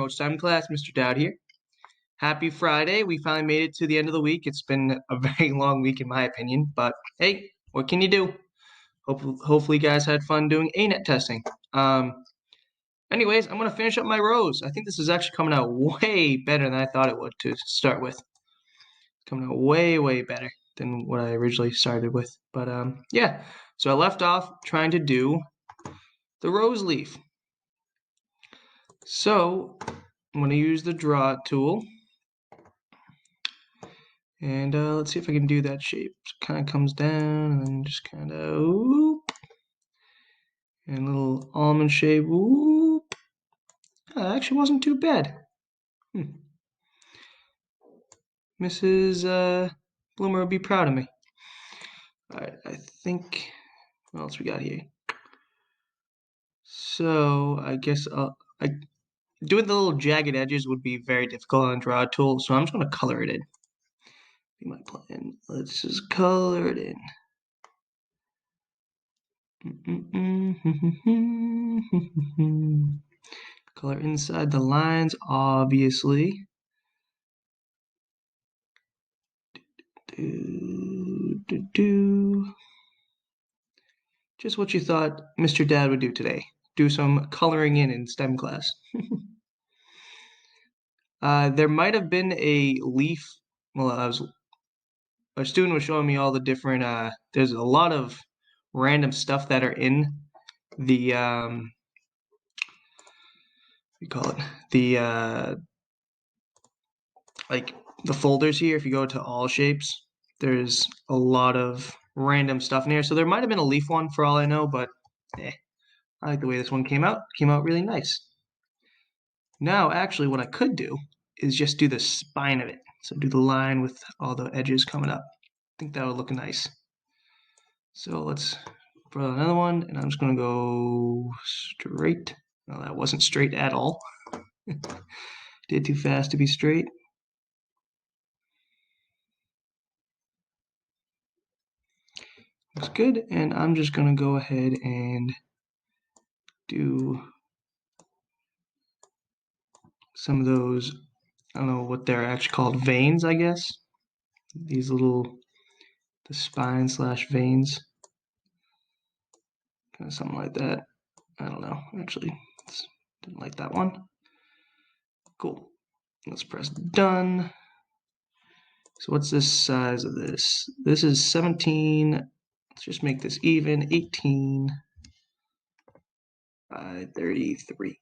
Remote STEM class, Mr. Dowd here. Happy Friday. We finally made it to the end of the week. It's been a very long week in my opinion, but hey, what can you do? Hopefully you guys had fun doing ANET testing. Anyways, I'm going to finish up my rows. I think this is actually coming out way better than I thought it would to start with. Coming out way, way better than what I originally started with. But yeah, so I left off trying to do the rose leaf. So I'm going to use the draw tool. And let's see if I can do that shape. So it kind of comes down and then just kind of whoop. And a little almond shape. Whoop. Oh, that actually wasn't too bad. Mrs. Bloomer would be proud of me. Alright, I think, what else we got here? So, I guess doing the little jagged edges would be very difficult on a draw tool, so I'm just going to color it in. Be my plan. Let's just color it in. Color inside the lines, obviously. Just what you thought Mr. Dad would do today. Do some coloring in STEM class. There might have been a leaf. Well, a student was showing me all the different. There's a lot of random stuff that are in the we call it the like the folders here. If you go to all shapes, there's a lot of random stuff in here. So there might have been a leaf one for all I know, but I like the way this one came out. Came out really nice. Now, actually, what I could do is just do the spine of it. So do the line with all the edges coming up. I think that would look nice. So let's put another one, and I'm just going to go straight. No, that wasn't straight at all. Did too fast to be straight. Looks good, and I'm just going to go ahead and do some of those, I don't know what they're actually called, veins, I guess. These little, the spine / veins. Kind of something like that. I don't know, actually, didn't like that one. Cool. Let's press done. So what's this size of this? This is 17. Let's just make this even. 18 by 33.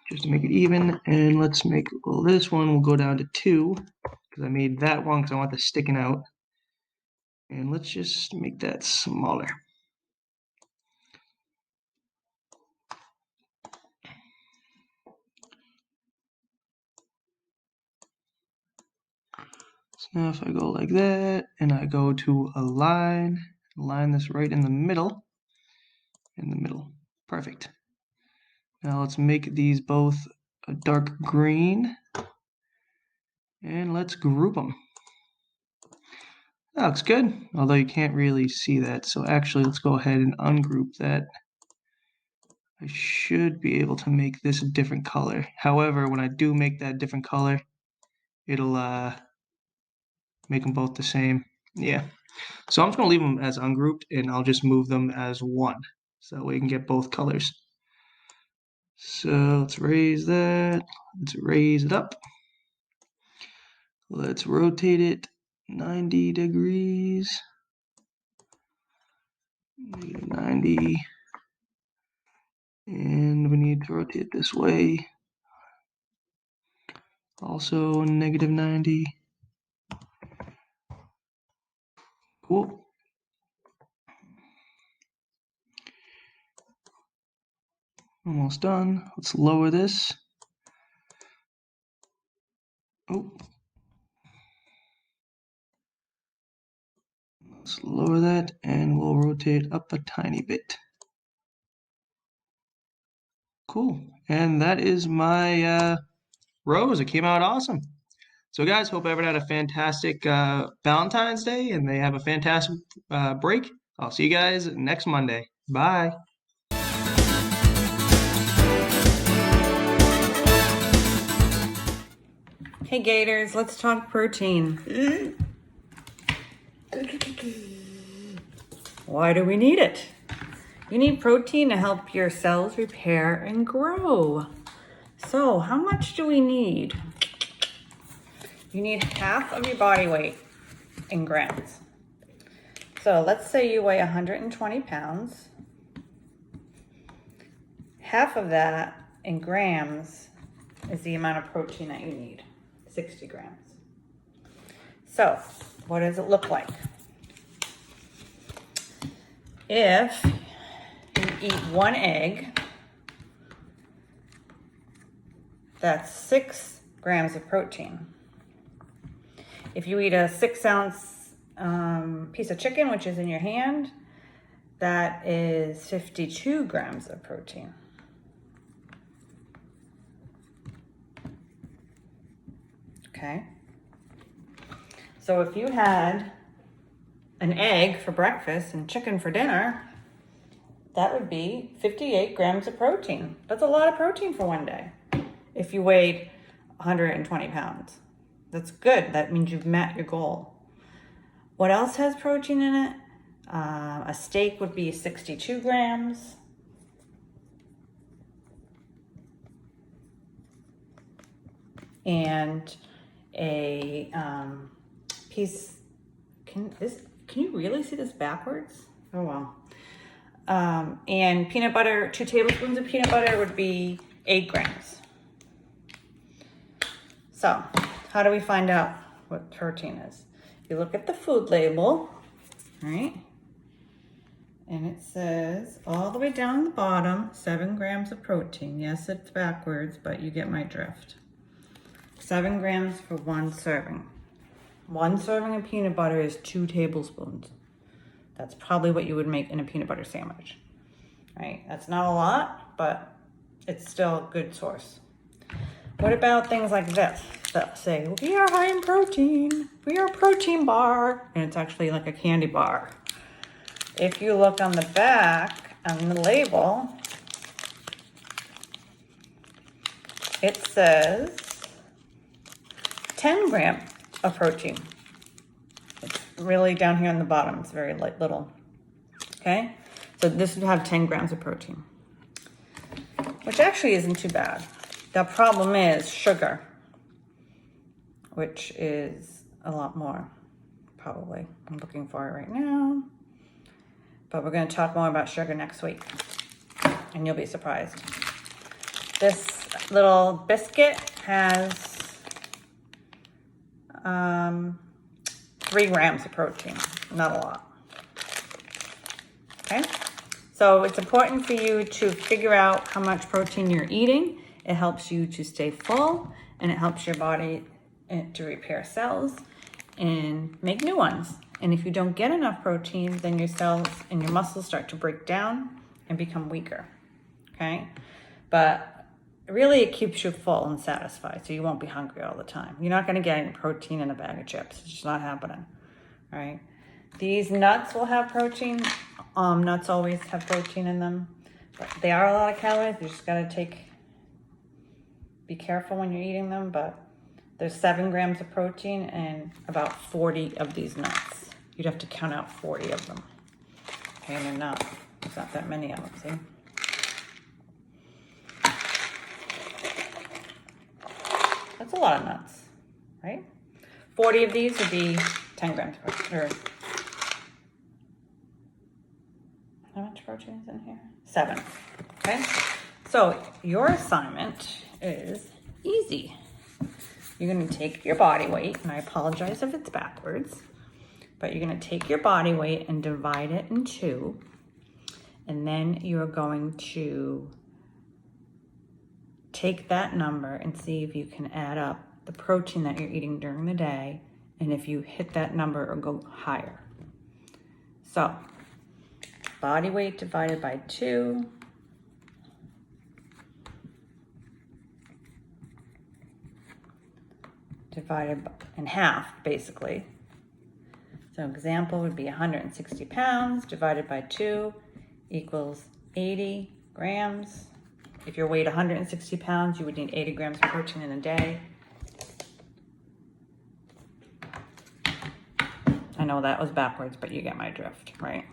Just to make it even. And let's make, well, this one will go down to 2 because I made that one because I want this sticking out. And let's just make that smaller. So now if I go like that, and I go to align this right in the middle. Perfect. Now let's make these both a dark green, and let's group them. That looks good, although you can't really see that. So actually, let's go ahead and ungroup that. I should be able to make this a different color. However, when I do make that different color, it'll make them both the same. Yeah. So I'm just going to leave them as ungrouped, and I'll just move them as one. So that way we can get both colors. So let's raise that. Let's raise it up. Let's rotate it 90 degrees. 90. And we need to rotate this way. Also -90. Cool. Almost done. Let's lower this. Oh. Let's lower that, and we'll rotate up a tiny bit. Cool. And that is my rose. It came out awesome. So guys, hope everyone had a fantastic Valentine's Day, and they have a fantastic break. I'll see you guys next Monday. Bye. Hey Gators, let's talk protein. Why do we need it? You need protein to help your cells repair and grow. So how much do we need? You need half of your body weight in grams. So let's say you weigh 120 pounds. Half of that in grams is the amount of protein that you need, 60 grams. So what does it look like? If you eat one egg, that's 6 grams of protein. If you eat a 6-ounce piece of chicken, which is in your hand, that is 52 grams of protein. Okay. So if you had an egg for breakfast and chicken for dinner, that would be 58 grams of protein. That's a lot of protein for one day. If you weighed 120 pounds, that's good. That means you've met your goal. What else has protein in it? A steak would be 62 grams. And a piece, can you really see this backwards? Oh wow. And peanut butter, 2 tablespoons of peanut butter would be 8 grams. So how do we find out what protein is? You look at the food label, right? And it says all the way down the bottom, 7 grams of protein. Yes, it's backwards, but you get my drift. 7 grams for 1 serving. 1 serving of peanut butter is 2 tablespoons. That's probably what you would make in a peanut butter sandwich, right? That's not a lot, but it's still a good source. What about things like this that say, we are high in protein, we are a protein bar, and it's actually like a candy bar. If you look on the back, on the label, it says 10 grams of protein. It's really down here on the bottom, it's very little, okay? So this would have 10 grams of protein, which actually isn't too bad. The problem is sugar, which is a lot more, probably. I'm looking for it right now. But we're going to talk more about sugar next week, and you'll be surprised. This little biscuit has 3 grams of protein, not a lot. Okay? So it's important for you to figure out how much protein you're eating. It helps you to stay full, and it helps your body to repair cells and make new ones. And if you don't get enough protein, then your cells and your muscles start to break down and become weaker, okay? But really it keeps you full and satisfied, so you won't be hungry all the time. You're not gonna get any protein in a bag of chips. It's just not happening, all right? These nuts will have protein. Nuts always have protein in them, but they are a lot of calories. You just gotta be careful when you're eating them, but there's 7 grams of protein and about 40 of these nuts. You'd have to count out 40 of them. Okay, and there's not that many of them, see? That's a lot of nuts, right? 40 of these would be 10 grams of protein, or how much protein is in here? 7, okay? So your assignment is easy. You're gonna take your body weight, and I apologize if it's backwards, but you're gonna take your body weight and divide it in 2, and then you're going to take that number and see if you can add up the protein that you're eating during the day, and if you hit that number or go higher. So, body weight divided by 2, divided in half, basically. So example would be 160 pounds divided by 2 equals 80 grams. If you weighed 160 pounds, you would need 80 grams of protein in a day. know that was backwards, but you get my drift, right?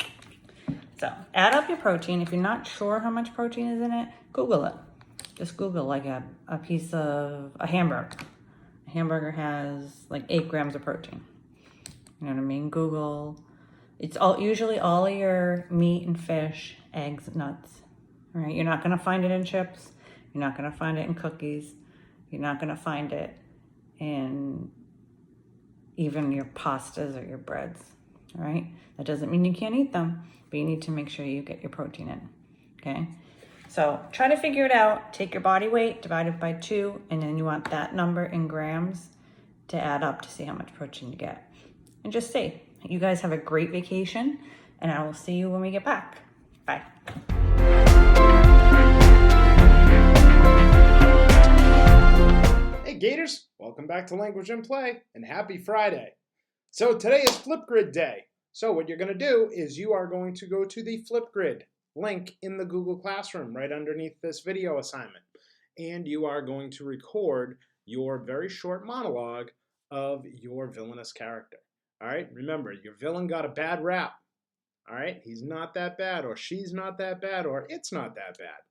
So add up your protein. If you're not sure how much protein is in it, Google it. Just Google like a piece of a hamburger. A hamburger has like 8 grams of protein. You know what I mean? Google. It's usually all of your meat and fish, eggs, nuts. Right? You're not gonna find it in chips. You're not gonna find it in cookies. You're not gonna find it in even your pastas or your breads. All right? That doesn't mean you can't eat them, but you need to make sure you get your protein in. Okay? So try to figure it out. Take your body weight, divide it by 2, and then you want that number in grams to add up to see how much protein you get. And just see. You guys have a great vacation, and I will see you when we get back. Bye. Hey Gators, welcome back to Language and Play, and happy Friday. So today is Flipgrid Day. So what you're going to do is you are going to go to the Flipgrid link in the Google Classroom right underneath this video assignment. And you are going to record your very short monologue of your villainous character. All right, remember, your villain got a bad rap. All right, he's not that bad, or she's not that bad, or it's not that bad.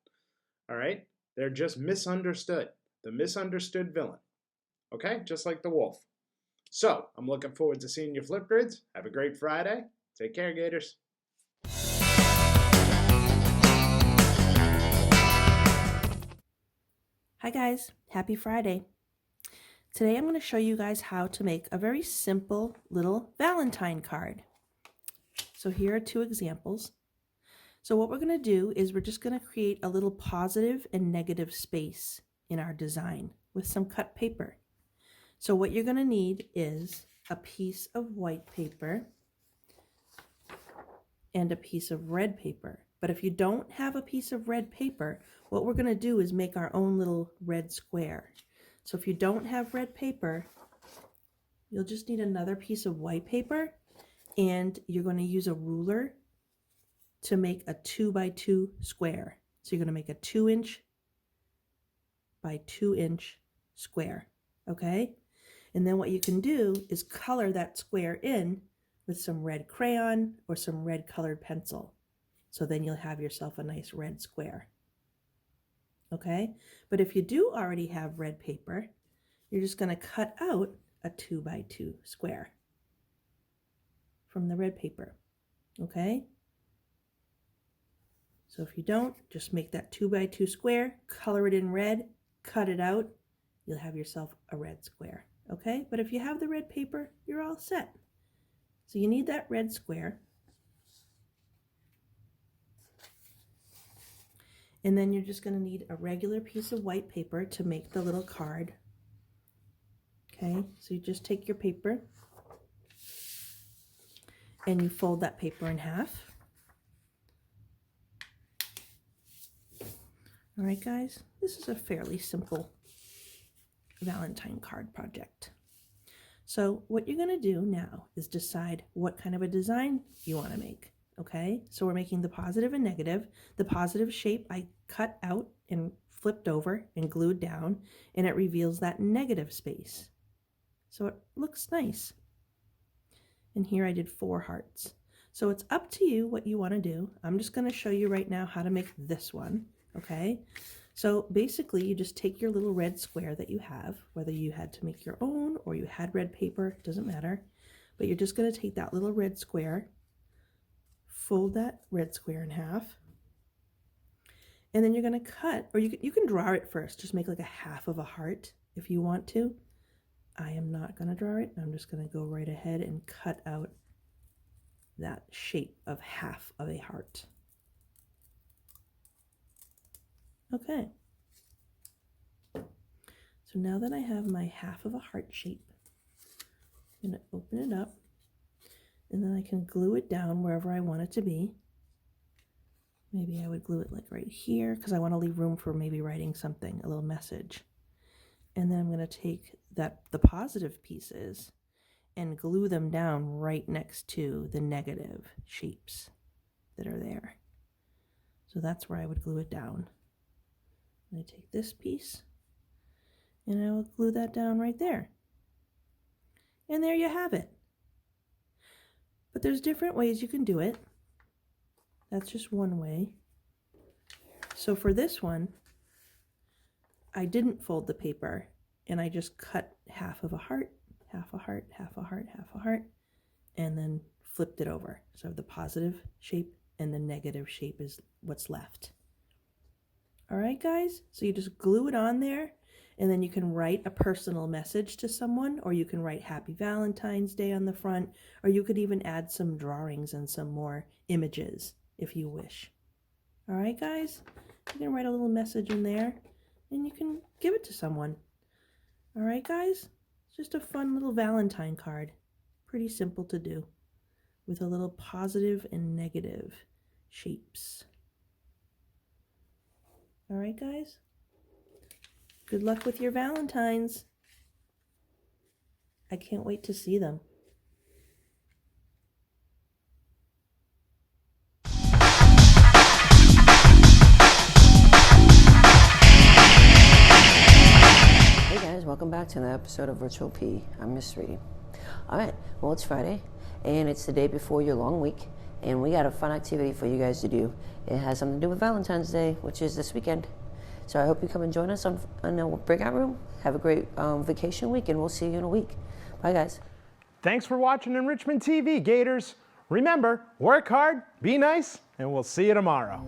All right, they're just misunderstood. The misunderstood villain. Okay, just like the wolf. So, I'm looking forward to seeing your Flipgrids. Have a great Friday. Take care, Gators. Hi guys, happy Friday. Today I'm going to show you guys how to make a very simple little Valentine card. So here are 2 examples. So what we're going to do is we're just going to create a little positive and negative space in our design with some cut paper. So what you're going to need is a piece of white paper and a piece of red paper. But if you don't have a piece of red paper, what we're going to do is make our own little red square. So if you don't have red paper, you'll just need another piece of white paper, and you're going to use a ruler to make a 2 by 2 square. So you're going to make a 2-inch by 2-inch square, okay? And then what you can do is color that square in with some red crayon or some red colored pencil. So then you'll have yourself a nice red square. Okay, but if you do already have red paper, you're just going to cut out a 2 by 2 square from the red paper. Okay, so if you don't, just make that 2 by 2 square, color it in red, cut it out, you'll have yourself a red square. Okay, but if you have the red paper, you're all set. So you need that red square. And then you're just going to need a regular piece of white paper to make the little card. Okay, so you just take your paper and you fold that paper in half. All right, guys, this is a fairly simple Valentine card project. So what you're going to do now is decide what kind of a design you want to make. Okay, so we're making the positive and negative. The positive shape I cut out and flipped over and glued down, and it reveals that negative space. So it looks nice. And here I did 4 hearts. So it's up to you what you want to do. I'm just going to show you right now how to make this one. Okay, so basically you just take your little red square that you have, whether you had to make your own or you had red paper, doesn't matter. But you're just going to take that little red square, fold that red square in half, and then you're going to cut, or you can draw it first. Just make like a half of a heart if you want to. I am not going to draw it. I'm just going to go right ahead and cut out that shape of half of a heart. Okay. So now that I have my half of a heart shape, I'm going to open it up, and then I can glue it down wherever I want it to be. Maybe I would glue it like right here because I want to leave room for maybe writing something, a little message. And then I'm going to take the positive pieces and glue them down right next to the negative shapes that are there. So that's where I would glue it down. I'm going to take this piece and I will glue that down right there. And there you have it. But there's different ways you can do it. That's just one way. So for this one, I didn't fold the paper and I just cut half of a heart, half a heart, half a heart, half a heart, and then flipped it over. So the positive shape and the negative shape is what's left. All right, guys, so you just glue it on there, and then you can write a personal message to someone, or you can write Happy Valentine's Day on the front, or you could even add some drawings and some more images if you wish. All right, guys, you can write a little message in there, and you can give it to someone. All right, guys, it's just a fun little Valentine card. Pretty simple to do, with a little positive and negative shapes. All right, guys. Good luck with your Valentines. I can't wait to see them. Hey guys, welcome back to another episode of Virtual P. I'm Miss 3D. Alright, well it's Friday, and it's the day before your long week, and we got a fun activity for you guys to do. It has something to do with Valentine's Day, which is this weekend. So I hope you come and join us on the breakout room. Have a great vacation week, and we'll see you in a week. Bye guys. Thanks for watching Enrichment TV, Gators. Remember, work hard, be nice, and we'll see you tomorrow.